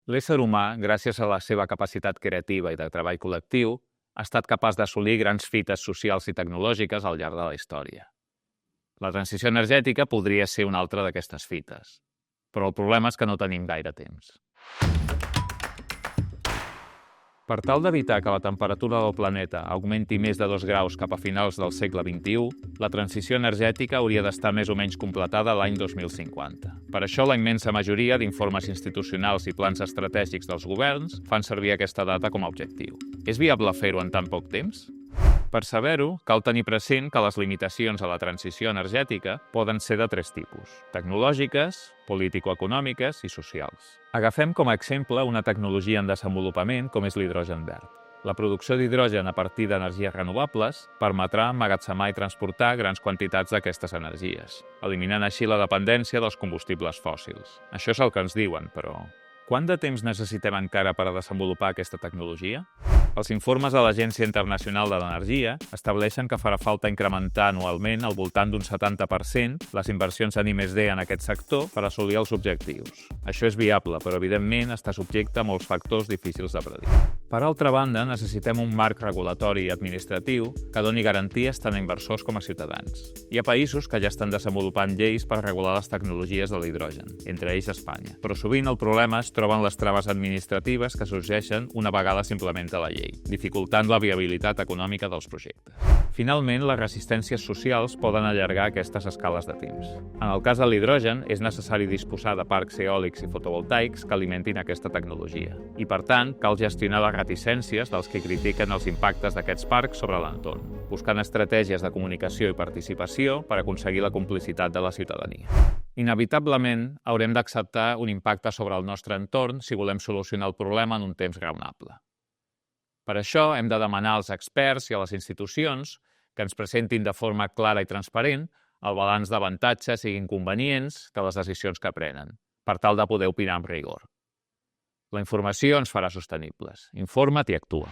L'ésser humà, gràcies a la seva capacitat creativa i de treball col·lectiu, ha estat capaç d'assolir grans fites socials i tecnològiques al llarg de la història. La transició energètica podria ser una altra d'aquestes fites, però el problema és que no tenim gaire temps. Per tal d'evitar que la temperatura del planeta augmenti més de 2 graus cap a finals del segle XXI, la transició energètica hauria d'estar més o menys completada l'any 2050. Per això, la immensa majoria d'informes institucionals i plans estratègics dels governs fan servir aquesta data com a objectiu. És viable fer-ho en tan poc temps? Per saber-ho, cal tenir present que les limitacions a la transició energètica poden ser de 3 tipus: tecnològiques, político-econòmiques i socials. Agafem com a exemple una tecnologia en desenvolupament com és l'hidrogen verd. La producció d'hidrogen a partir d'energies renovables permetrà emmagatzemar i transportar grans quantitats d'aquestes energies, eliminant així la dependència dels combustibles fòssils. Això és el que ens diuen, però quant de temps necessitem encara per a desenvolupar aquesta tecnologia? Els informes de l'Agència Internacional de l'Energia estableixen que farà falta incrementar anualment al voltant d'un 70% les inversions en I+D en aquest sector per assolir els objectius. Això és viable, però evidentment està subjecte a molts factors difícils de predir. Per altra banda, necessitem un marc regulatori i administratiu que doni garanties tant a inversors com a ciutadans. Hi ha països que ja estan desenvolupant lleis per regular les tecnologies de l'hidrogen, entre ells Espanya. Però sovint el problema es troba en les traves administratives que sorgeixen una vegada s'implementa la llei, dificultant la viabilitat econòmica dels projectes. Finalment, les resistències socials poden allargar aquestes escales de temps. En el cas de l'hidrogen, és necessari disposar de parcs eòlics i fotovoltaics que alimentin aquesta tecnologia. I, per tant, cal gestionar les reticències dels que critiquen els impactes d'aquests parcs sobre l'entorn, buscant estratègies de comunicació i participació per aconseguir la complicitat de la ciutadania. Inevitablement, haurem d'acceptar un impacte sobre el nostre entorn si volem solucionar el problema en un temps raonable. Per això, hem de demanar als experts i a les institucions que ens presentin de forma clara i transparent el balanç d'avantatges i inconvenients de les decisions que prenen, per tal de poder opinar amb rigor. La informació ens farà sostenibles. Informa't i actua.